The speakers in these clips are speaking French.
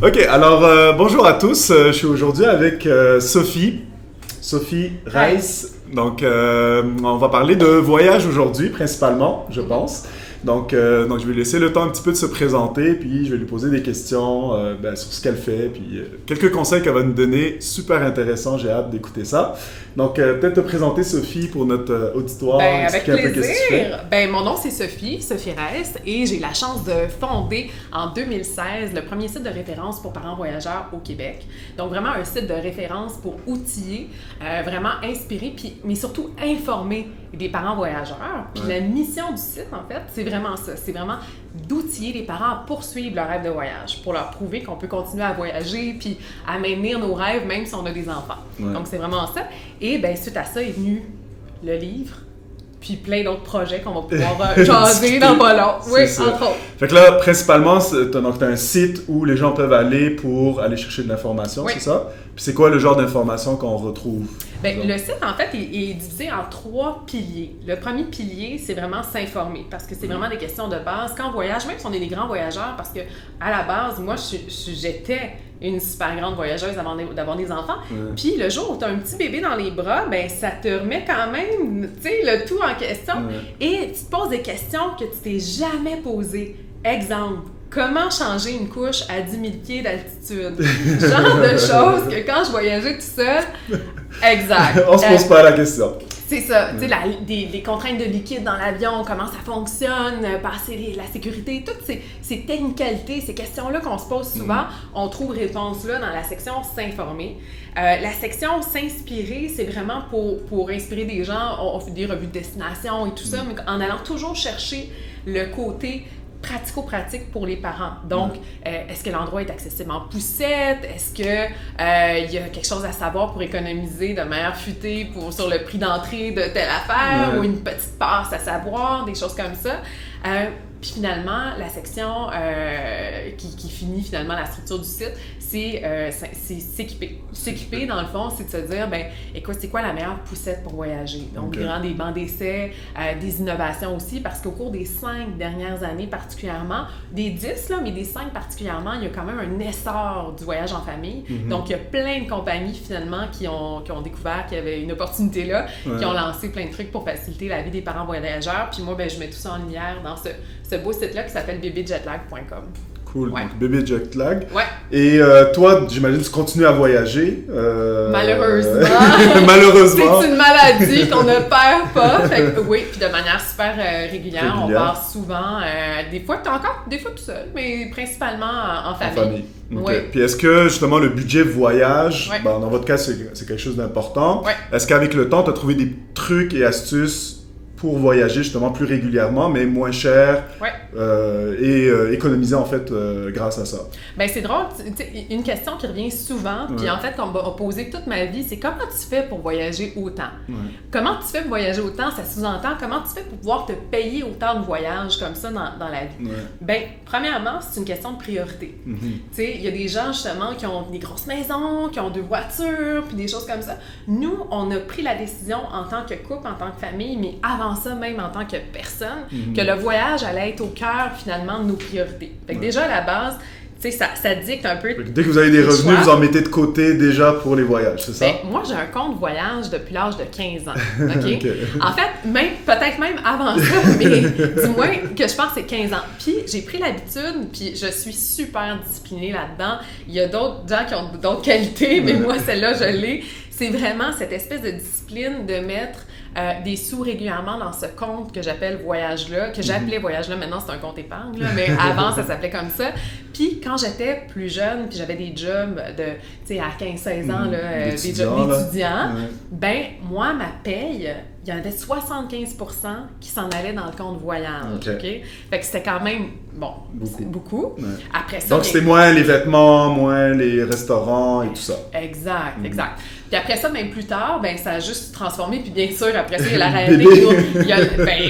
Ok, alors bonjour à tous. Je suis aujourd'hui avec Sophie Reiss. Donc, on va parler de voyage aujourd'hui, principalement, je pense. Donc, je vais laisser le temps un petit peu de se présenter, puis je vais lui poser des questions sur ce qu'elle fait, puis quelques conseils qu'elle va nous donner, super intéressants, j'ai hâte d'écouter ça. Donc, peut-être te présenter, Sophie, pour notre auditoire, avec expliquer un peu qu'est-ce que tu fais. Mon nom c'est Sophie Reiss, et j'ai la chance de fonder en 2016 le premier site de référence pour parents voyageurs au Québec. Donc, vraiment un site de référence pour outiller, vraiment inspirer, mais surtout informer des parents voyageurs. Puis la mission du site, en fait, c'est vraiment ça. C'est vraiment d'outiller les parents à poursuivre leur rêve de voyage, pour leur prouver qu'on peut continuer à voyager puis à maintenir nos rêves, même si on a des enfants. Ouais. Donc, c'est vraiment ça. Et suite à ça est venu le livre, puis plein d'autres projets qu'on va pouvoir jaser dans pas long. Oui, entre autres. Fait que là, principalement, t'as un site où les gens peuvent aller pour aller chercher de l'information, c'est ça? Puis c'est quoi le genre d'information qu'on retrouve? Le site, en fait, est divisé en 3 piliers. Le premier pilier, c'est vraiment s'informer, parce que c'est vraiment des questions de base. Quand on voyage, même si on est des grands voyageurs, parce que à la base, moi, j'étais une super grande voyageuse avant d'avoir des enfants. Puis le jour où tu as un petit bébé dans les bras, ça te remet quand même, tu sais, le tout en question. Et tu te poses des questions que tu t'es jamais posées. Exemple, comment changer une couche à 10 000 pieds d'altitude? Genre de choses que quand je voyageais tout seul, exact. On se pose pas la question. C'est ça, tu sais, les contraintes de liquide dans l'avion, comment ça fonctionne, passer la sécurité, toutes ces technicalités, ces questions-là qu'on se pose souvent, on trouve réponse là dans la section « S'informer ». La section « S'inspirer », c'est vraiment pour inspirer des gens. On fait des revues de destination et tout ça, mais en allant toujours chercher le côté pratico-pratique pour les parents. Donc, est-ce que l'endroit est accessible en poussette? Est-ce qu'il y a quelque chose à savoir pour économiser de manière futée sur le prix d'entrée de telle affaire ou une petite passe à savoir, des choses comme ça? Puis finalement, la section qui finit finalement la structure du site, c'est s'équiper. S'équiper, dans le fond, c'est de se dire, écoute, c'est quoi la meilleure poussette pour voyager? Donc, des bancs d'essai, des innovations aussi, parce qu'au cours des 5 dernières années particulièrement, des 10, là, mais des 5 particulièrement, il y a quand même un essor du voyage en famille. Donc, il y a plein de compagnies, finalement, qui ont découvert qu'il y avait une opportunité là, qui ont lancé plein de trucs pour faciliter la vie des parents voyageurs. Puis moi, je mets tout ça en lumière dans ce beau site-là qui s'appelle babyjetlag.com. Cool, donc Bébé Jetlag. Ouais. Et toi, j'imagine, tu continues à voyager. Malheureusement. Malheureusement. C'est une maladie qu'on ne perd pas. Fait que, oui, puis de manière super régulière. On part souvent, des fois tout seul, mais principalement en famille. En famille. Okay. Ouais. Puis est-ce que, justement, le budget voyage, dans votre cas, c'est quelque chose d'important. Ouais. Est-ce qu'avec le temps, tu as trouvé des trucs et astuces pour voyager justement plus régulièrement, mais moins cher et économiser en fait grâce à ça? C'est drôle, une question qui revient souvent, puis en fait qu'on m'a posé toute ma vie, c'est comment tu fais pour voyager autant? Comment tu fais pour voyager autant? Ça sous-entend comment tu fais pour pouvoir te payer autant de voyages comme ça dans la vie? Premièrement, c'est une question de priorité. Tu sais, il y a des gens justement qui ont des grosses maisons, qui ont 2 voitures, puis des choses comme ça. Nous, on a pris la décision en tant que couple, en tant que famille, mais avant ça, même en tant que personne, que le voyage allait être au cœur, finalement, de nos priorités. Fait que déjà, à la base, tu sais, ça dicte un peu... Dès que vous avez des revenus, vous en mettez de côté déjà pour les voyages, c'est ça? Moi, j'ai un compte voyage depuis l'âge de 15 ans, OK? En fait, peut-être même avant ça, mais du moins que je pense que c'est 15 ans. Puis, j'ai pris l'habitude, puis je suis super disciplinée là-dedans. Il y a d'autres gens qui ont d'autres qualités, mais moi, celle-là, je l'ai. C'est vraiment cette espèce de discipline de mettre des sous régulièrement dans ce compte que j'appelle Voyage-là, que j'appelais Voyage-là, maintenant c'est un compte épargne, là, mais avant ça s'appelait comme ça. Puis quand j'étais plus jeune, puis j'avais des jobs de, tu sais, à 15-16 ans, là, des jobs d'étudiants, moi, ma paye, il y en avait 75% qui s'en allaient dans le compte voyage, OK? Fait que c'était quand même, beaucoup. Après ça... Donc, c'était moins les vêtements, moins les restaurants et tout ça. Exact. Puis après ça, même plus tard, ça a juste transformé. Puis bien sûr, après ça, il y a la réalité.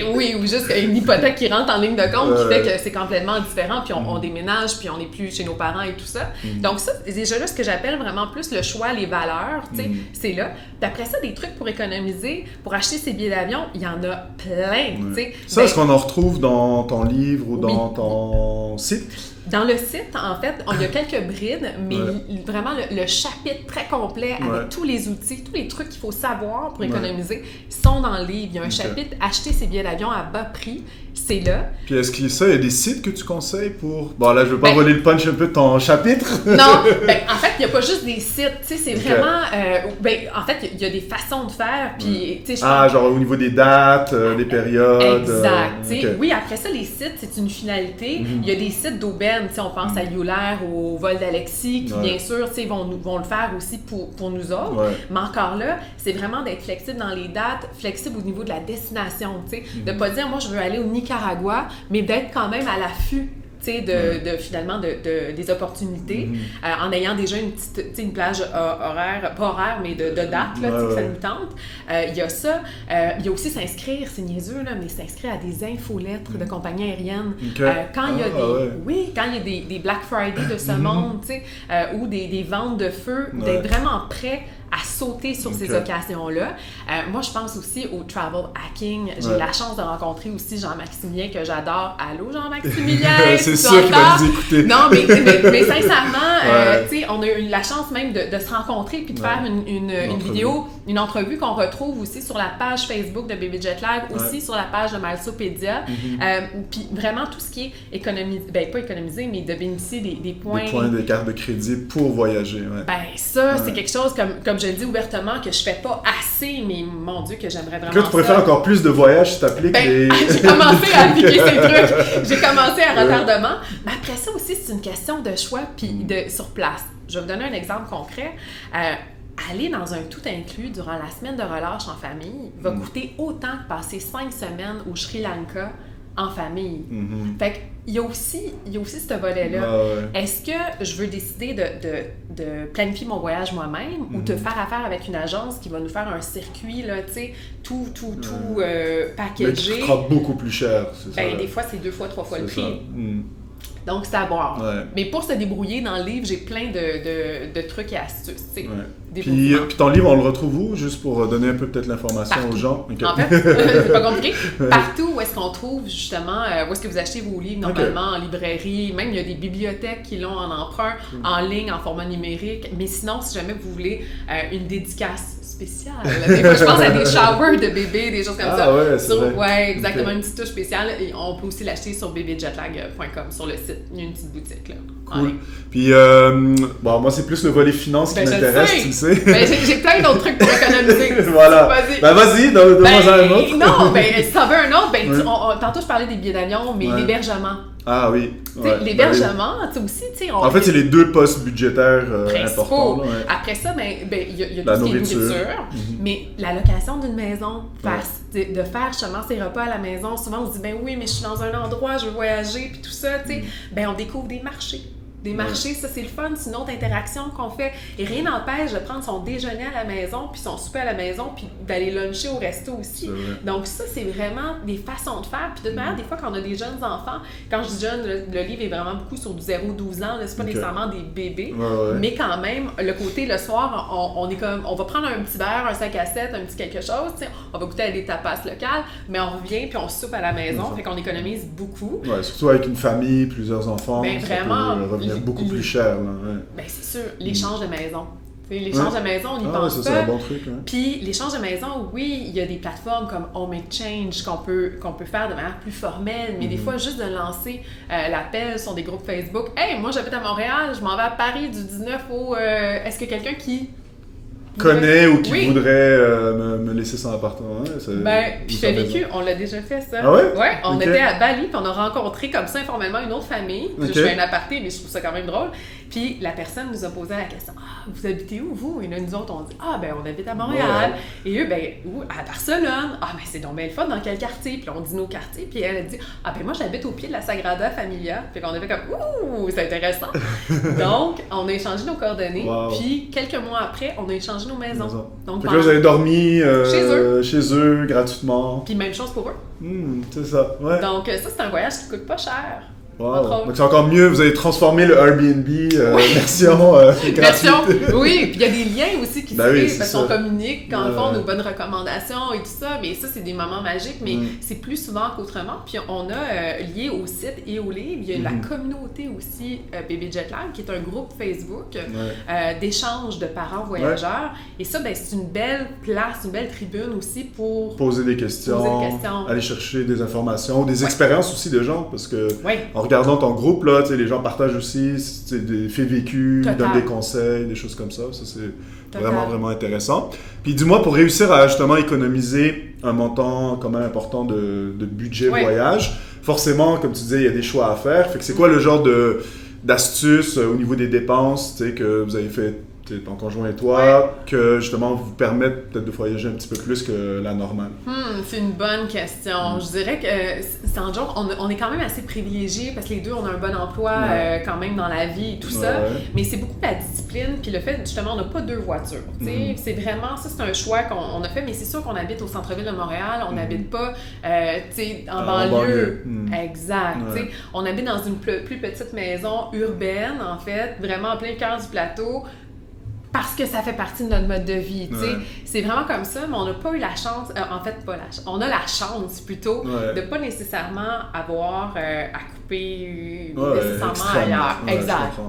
Ou juste une hypothèque qui rentre en ligne de compte qui fait que c'est complètement différent. Puis on déménage, puis on n'est plus chez nos parents et tout ça. Donc ça, c'est déjà là ce que j'appelle vraiment plus le choix, les valeurs, tu sais, c'est là. Puis après ça, des trucs pour économiser, pour acheter ses billets d'avion, il y en a plein, tu sais. Ça, est-ce qu'on en retrouve dans ton livre ou dans ton site? Dans le site, en fait, il y a quelques brides, mais vraiment le chapitre très complet avec tous les outils, tous les trucs qu'il faut savoir pour économiser sont dans le livre. Il y a un chapitre « Acheter ses billets d'avion à bas prix ». C'est là. Puis est-ce qu'il y a des sites que tu conseilles pour... Bon, là, je veux pas voler le punch un peu de ton chapitre. Non, en fait, il n'y a pas juste des sites, tu sais, c'est vraiment... en fait, il y a des façons de faire, puis... genre au niveau des dates, des périodes... Exact, oui, après ça, les sites, c'est une finalité. Il y a des sites d'aubaine, tu sais, on pense à Euler, au vol d'Alexis, qui, bien sûr, tu sais, vont le faire aussi pour nous autres. Mais encore là, c'est vraiment d'être flexible dans les dates, flexible au niveau de la destination, tu sais, de pas dire, moi, je veux aller au Nicaragua, mais d'être quand même à l'affût finalement des opportunités, en ayant déjà une plage horaire, pas horaire, mais de date, là, que ça nous tente. Il y a ça. Il y a aussi s'inscrire, c'est niaiseux, là, mais s'inscrire à des infolettres de compagnies aériennes. Quand il y a quand il y a des Black Friday de ce monde, ou des ventes de feu, d'être vraiment prêt à sauter sur ces occasions-là. Moi, je pense aussi au travel hacking. J'ai la chance de rencontrer aussi Jean-Maximilien, que j'adore. Allô, Jean-Maximilien? C'est sûr qu'il va nous écouter. Non, mais sincèrement, tu sais, on a eu la chance même de se rencontrer puis de faire une vidéo, une entrevue qu'on retrouve aussi sur la page Facebook de Bébé Jetlag, aussi sur la page de Malsopédia. Puis vraiment, tout ce qui est économiser, pas économiser, mais de bénéficier des points. Des points, des cartes de crédit pour voyager. Ça, c'est quelque chose, comme je le dis ouvertement, que je fais pas assez, mais mon Dieu, que j'aimerais vraiment. Là, tu pourrais faire encore plus de voyages si tu appliques les. J'ai commencé à appliquer ces trucs. J'ai commencé à retardement. Mais après ça aussi, c'est une question de choix puis sur place. Je vais vous donner un exemple concret. Aller dans un tout inclus durant la semaine de relâche en famille va coûter autant que passer 5 semaines au Sri Lanka en famille. Fait qu'il y a aussi ce volet-là. Est-ce que je veux décider de planifier mon voyage moi-même ou de faire affaire avec une agence qui va nous faire un circuit, là, tu sais, tout packagé? Mais qui coûtera beaucoup plus cher, c'est ça. Des fois, c'est 2 fois, 3 fois le prix. Donc, c'est à voir. Mais pour se débrouiller, dans le livre, j'ai plein de trucs et astuces. Puis ton livre, on le retrouve où? Juste pour donner un peu peut-être l'information aux gens. En fait, c'est pas compliqué. Partout où est-ce qu'on trouve, justement, où est-ce que vous achetez vos livres, normalement, en librairie. Même, il y a des bibliothèques qui l'ont en emprunt, en ligne, en format numérique. Mais sinon, si jamais vous voulez une dédicace spéciale, des fois, je pense à des showers de bébés, des choses comme ça. Exactement, une petite touche spéciale. Et on peut aussi l'acheter sur babyjetlag.com, sur le site. Il y a une petite boutique, là. Cool. Puis, moi, c'est plus le volet finance qui m'intéresse, tu le sais. J'ai plein d'autres trucs pour économiser. Voilà. Vas-y, donne-moi un autre. Non, si t'en veux un autre, tantôt, je parlais des billets d'avion, mais l'hébergement. Ah oui. L'hébergement, tu sais aussi, tu sais... En fait, c'est les 2 postes budgétaires importants. Après ça, il y a tout ce qui est nourriture, mais la location d'une maison, de faire justement ses repas à la maison, souvent on se dit, oui, mais je suis dans un endroit, je veux voyager, puis tout ça, tu sais, on découvre des marchés. Des marchés, ça c'est le fun, c'est une autre interaction qu'on fait. Et rien n'empêche de prendre son déjeuner à la maison, puis son souper à la maison, puis d'aller luncher au resto aussi. Donc ça, c'est vraiment des façons de faire. Puis de toute manière, des fois, quand on a des jeunes enfants, quand je dis jeune, le livre est vraiment beaucoup sur du 0-12 ans, là, c'est pas nécessairement des bébés, mais quand même, le côté, le soir, on est comme, on va prendre un petit verre, un 5 à 7, un petit quelque chose, on va goûter à des tapas locales, mais on revient, puis on soupe à la maison, fait qu'on économise beaucoup. Ouais, surtout avec une famille, plusieurs enfants, vraiment, ça peut revenir beaucoup plus cher. Là, c'est sûr, l'échange de maison. L'échange de maison, on n'y pense pas. C'est un bon truc. Puis l'échange de maison, oui, il y a des plateformes comme Home Exchange qu'on peut faire de manière plus formelle, mais des fois, juste de lancer l'appel sur des groupes Facebook. « Hey, moi j'habite à Montréal, je m'en vais à Paris du 19 au... est-ce que quelqu'un qui... » connaît ou qui voudrait me laisser son appartement. Puis j'ai vécu, on l'a déjà fait ça. Ah ouais? Ouais, on était à Bali, puis on a rencontré comme ça informellement une autre famille. Je fais un aparté, mais je trouve ça quand même drôle. Puis la personne nous a posé la question, vous habitez où vous? Et là, nous autres, on dit, on habite à Montréal. Et eux, où? À Barcelone. C'est donc bien le fun, dans quel quartier? Puis on dit nos quartiers. Puis elle a dit, moi j'habite au pied de la Sagrada Familia. Puis qu'on avait comme, c'est intéressant. Donc, on a échangé nos coordonnées. Puis quelques mois après, on a échangé nos maisons. Donc, fait que là, vous avez dormi chez eux gratuitement. Puis même chose pour eux. C'est ça, Donc ça, c'est un voyage qui coûte pas cher. Wow. Donc c'est encore mieux, vous avez transformé le Airbnb version version, oui, puis il y a des liens aussi qui se créent parce qu'on communique quand on fait nos bonnes recommandations et tout ça, mais ça c'est des moments magiques, mais c'est plus souvent qu'autrement. Puis on a lié au site et au livre, il y a la communauté aussi Bébé Jetlag qui est un groupe Facebook d'échange de parents voyageurs et ça ben, c'est une belle place, une belle tribune aussi pour poser des questions, aller chercher des informations, des expériences aussi de gens parce que en regardant ton groupe, là, les gens partagent aussi des faits vécus, donnent des conseils, des choses comme ça. Ça, c'est vraiment, vraiment intéressant. Puis dis-moi, pour réussir à justement économiser un montant quand même important de budget voyage, forcément, comme tu disais, il y a des choix à faire. Fait que c'est quoi le genre d'astuces au niveau des dépenses que vous avez fait ton conjoint et toi, que justement vous permettent peut-être de voyager un petit peu plus que la normale? C'est une bonne question. Je dirais que, sans joke, on est quand même assez privilégiés parce que les deux, on a un bon emploi quand même dans la vie et tout ça, mais c'est beaucoup la discipline puis le fait, justement, on n'a pas 2 voitures. C'est vraiment, ça c'est un choix qu'on a fait, mais c'est sûr qu'on habite au centre-ville de Montréal, on n'habite pas en banlieue. Exact. On habite dans une plus petite maison urbaine, en fait, vraiment en plein cœur du plateau, parce que ça fait partie de notre mode de vie, C'est vraiment comme ça, mais on n'a pas eu la chance, on a la chance plutôt de pas nécessairement avoir à couper nécessairement ailleurs.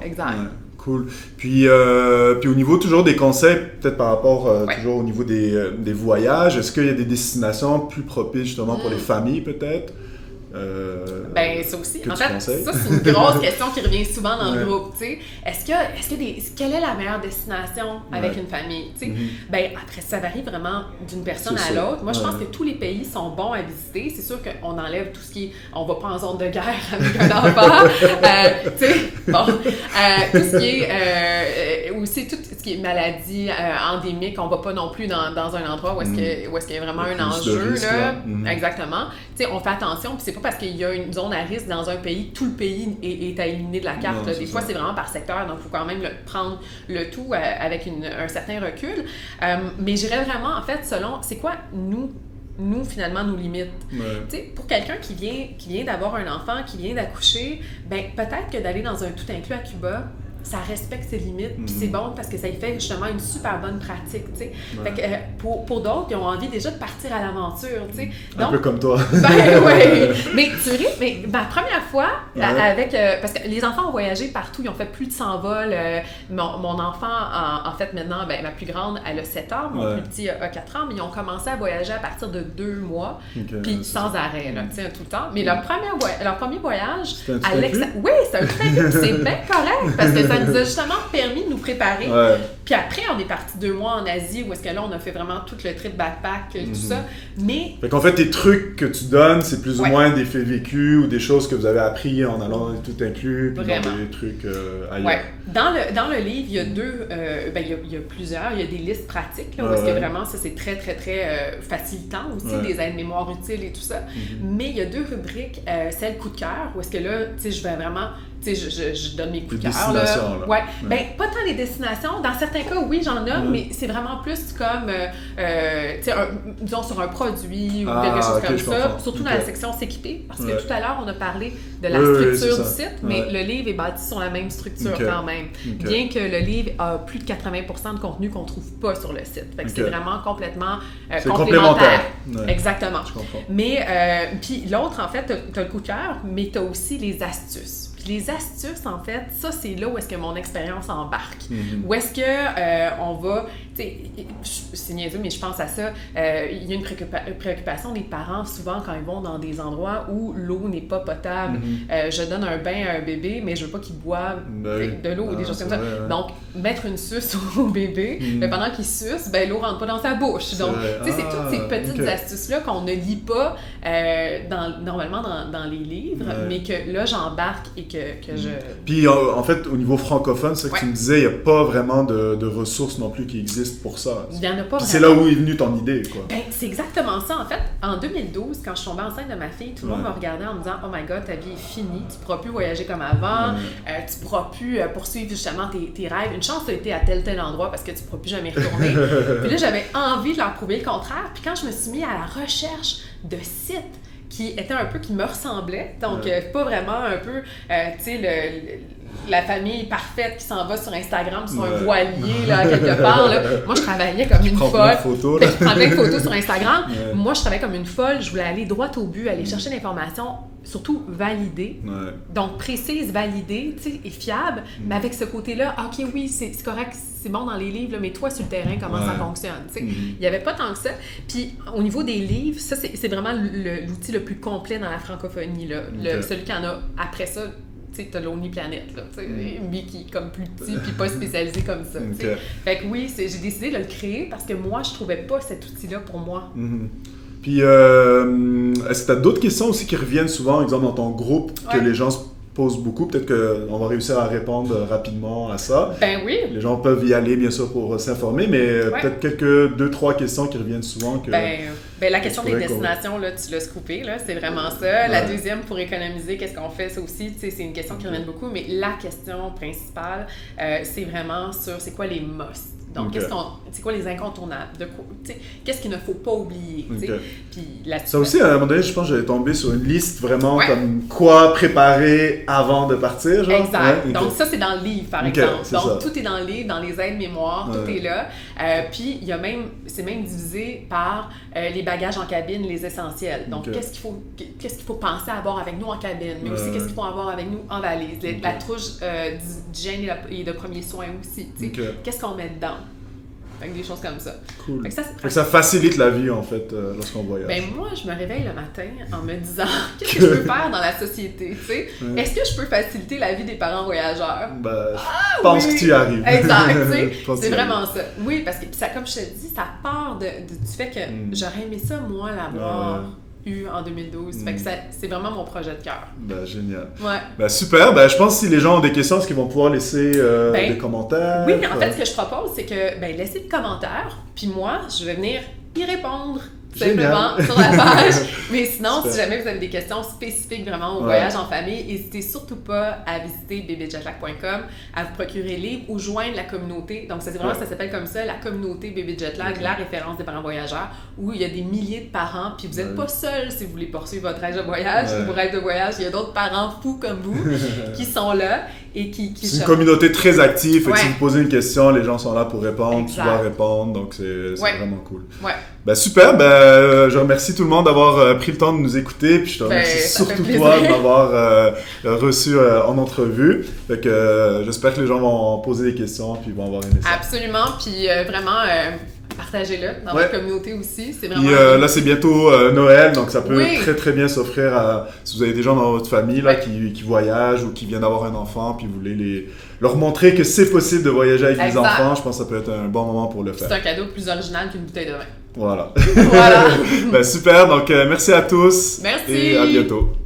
Exact. Cool. Puis au niveau toujours des conseils, peut-être par rapport toujours au niveau des voyages, est-ce qu'il y a des destinations plus propices justement pour les familles peut-être? Ben ça aussi, en fait, ça c'est une grosse question qui revient souvent dans le groupe, tu sais. Quelle est la meilleure destination avec une famille, tu sais? Ben après ça varie vraiment d'une personne à l'autre. Moi je pense que tous les pays sont bons à visiter. C'est sûr qu'on enlève tout ce qui est, on va pas en zone de guerre avec un enfant, tu sais, tout ce qui est aussi tout ce qui est maladie endémique, on va pas non plus dans un endroit où est-ce qu'il y a vraiment un enjeu là. Exactement. Tu sais, on fait attention, puis c'est pas parce qu'il y a une zone à risque dans un pays, tout le pays est à éliminer de la carte. Non, des fois, c'est vraiment par secteur, donc il faut quand même prendre le tout avec un certain recul. Mais j'irais vraiment, en fait, selon, c'est quoi nous finalement, nos limites. Tu sais, pour quelqu'un qui vient d'avoir un enfant, qui vient d'accoucher, ben peut-être que d'aller dans un tout inclus à Cuba, ça respecte ses limites, puis c'est bon parce que ça y fait justement une super bonne pratique, tu sais. Fait que pour d'autres, ils ont envie déjà de partir à l'aventure, tu sais. Un peu comme toi. Ben oui! Mais tu ris, mais ma première fois, avec... parce que les enfants ont voyagé partout, ils ont fait plus de 100 vols. Mon enfant, en fait, maintenant, ben, ma plus grande, elle a 7 ans, mon plus petit a 4 ans, mais ils ont commencé à voyager à partir de 2 mois, puis sans arrêt, là, tu sais, tout le temps. Mais leur premier voyage... Oui, c'est un truc, c'est bien correct, parce que ça nous a justement permis de nous préparer. Puis après, on est parti 2 mois en Asie, où est-ce que là, on a fait vraiment tout le trip backpack, tout ça. Mais... Fait qu'en fait, tes trucs que tu donnes, c'est plus ou moins des faits vécus ou des choses que vous avez appris en allant tout inclus, puis dans des trucs ailleurs. Ouais. Dans le livre, il y a il y a plusieurs, il y a des listes pratiques, là, où est-ce que vraiment, ça, c'est très, très, très facilitant aussi, des aides-mémoires utiles et tout ça. Mais il y a 2 rubriques, celle coup de cœur, où est-ce que là, tu sais, je vais vraiment... Tu sais, je donne mes coups de cœur. Là. Ouais. Ben, pas tant les destinations. Dans certains cas, oui, j'en ai, mais c'est vraiment plus comme, tu sais, disons, sur un produit ou quelque chose comme ça. Surtout dans la section s'équiper. Parce que tout à l'heure, on a parlé de la structure du site, mais le livre est bâti sur la même structure quand même. Bien que le livre a plus de 80% de contenu qu'on ne trouve pas sur le site. Fait que c'est vraiment complètement complémentaire. Exactement. Je comprends. Mais, puis l'autre, en fait, tu as le coup de cœur, mais tu as aussi les astuces. Les astuces, en fait, ça, c'est là où est-ce que mon expérience embarque. Où est-ce que on va... Tu sais, c'est niaiseux, mais je pense à ça. Il y a une préoccupation des parents, souvent, quand ils vont dans des endroits où l'eau n'est pas potable. Je donne un bain à un bébé, mais je veux pas qu'il boive de l'eau ou des choses comme ça. Donc, mettre une suce au bébé, mais pendant qu'il suce, ben, l'eau rentre pas dans sa bouche. Donc, tu sais, c'est toutes ces petites astuces-là qu'on ne lit pas normalement dans les livres, mais que là, j'embarque et que je... Puis, en fait, au niveau francophone, c'est ce que tu me disais, il n'y a pas vraiment de ressources non plus qui existent pour ça. Il n'y en a pas vraiment. C'est là où est venue ton idée, quoi. Ben, c'est exactement ça. En fait, en 2012, quand je suis tombée enceinte de ma fille, tout le monde me regardait en me disant « Oh my God, ta vie est finie, tu ne pourras plus voyager comme avant, tu ne pourras plus poursuivre justement tes rêves. Une chance, tu as été à tel endroit parce que tu ne pourras plus jamais retourner. » Puis là, j'avais envie de leur prouver le contraire. Puis quand je me suis mis à la recherche de sites qui était un peu, qui me ressemblait. Donc, pas vraiment un peu, tu sais, la famille parfaite qui s'en va sur Instagram sur un voilier, là, quelque part. Là. Moi, je travaillais comme une folle. Je prends plein de photos sur Instagram. Moi, je travaillais comme une folle. Je voulais aller droit au but, aller chercher l'information, surtout validée. Donc, précise, validée, tu sais, et fiable. Mais avec ce côté-là, OK, oui, c'est correct, c'est bon dans les livres, là, mais toi, sur le terrain, comment ça fonctionne? Tu sais? Il n'y avait pas tant que ça. Puis, au niveau des livres, ça, c'est vraiment l'outil le plus complet dans la francophonie. Là. Celui qui en a après ça, tu sais, t'as Lonely Planet, là, lui qui est comme plus petit puis pas spécialisé comme ça, Fait que oui, j'ai décidé de le créer parce que moi, je trouvais pas cet outil-là pour moi. Puis, est-ce que t'as d'autres questions aussi qui reviennent souvent, exemple dans ton groupe, que les gens se posent beaucoup? Peut-être qu'on va réussir à répondre rapidement à ça. Ben oui! Les gens peuvent y aller, bien sûr, pour s'informer, mais peut-être 2-3 questions qui reviennent souvent. Ben, la question des destinations, là, tu l'as scoopé, là, c'est vraiment ça. La deuxième, pour économiser, qu'est-ce qu'on fait? Ça aussi, tu sais, c'est une question qui revient beaucoup, mais la question principale, c'est vraiment sur c'est quoi les must. Donc, c'est quoi les incontournables? Qu'est-ce qu'il ne faut pas oublier? Puis ça aussi, à un moment donné, je pense que j'avais tombé sur une liste vraiment comme quoi préparer avant de partir. Genre. Exact. Donc, ça, c'est dans le livre, par exemple. Donc, tout est dans le livre, dans les aides-mémoires, tout est là. Puis, c'est même divisé par les bagages en cabine, les essentiels. Donc, qu'est-ce qu'il faut penser à avoir avec nous en cabine, mais aussi qu'est-ce qu'il faut avoir avec nous en valise. La trouche d'hygiène et de premiers soins aussi. Qu'est-ce qu'on met dedans? Fait que des choses comme ça. Cool. Fait que ça facilite la vie, en fait, lorsqu'on voyage. Ben moi, je me réveille le matin en me disant qu'est-ce que je peux faire dans la société, tu sais? Est-ce que je peux faciliter la vie des parents voyageurs? Ben, je pense que tu y arrives. Exact, tu sais? C'est vraiment ça. Oui, parce que ça, comme je te dis, ça part du fait que j'aurais aimé ça, moi, l'avoir eu en 2012. Fait que c'est vraiment mon projet de cœur. Ben, génial. Ben, super. Ben, je pense que si les gens ont des questions, est-ce qu'ils vont pouvoir laisser des commentaires? Oui, en fait, ce que je propose, c'est que, laissez des commentaires, puis moi, je vais venir y répondre. Simplement sur la page. Mais sinon, si jamais vous avez des questions spécifiques vraiment au voyage en famille, n'hésitez surtout pas à visiter babyjetlag.com, à vous procurer le livre ou joindre la communauté. Donc, ça s'appelle comme ça, la communauté Baby Jetlag, la référence des parents voyageurs, où il y a des milliers de parents. Puis vous n'êtes pas seul si vous voulez poursuivre votre rêve de voyage, vos rêves de voyage. Il y a d'autres parents fous comme vous qui sont là et qui c'est une communauté très active. Si vous posez une question, les gens sont là pour répondre, tu dois répondre. Donc, c'est vraiment cool. Ben, super. Je remercie tout le monde d'avoir pris le temps de nous écouter, puis je te remercie surtout toi de m'avoir reçu en entrevue. Fait que j'espère que les gens vont poser des questions puis vont avoir aimé ça. Absolument, puis vraiment partagez-le dans votre communauté aussi, c'est vraiment... là c'est bientôt Noël, donc ça peut très très bien s'offrir à si vous avez des gens dans votre famille là qui voyagent ou qui viennent d'avoir un enfant puis vous voulez leur montrer que c'est possible de voyager avec des enfants, je pense que ça peut être un bon moment pour le faire. C'est un cadeau plus original qu'une bouteille de vin. Voilà. Ben, super, donc merci à tous. Merci. Et à bientôt.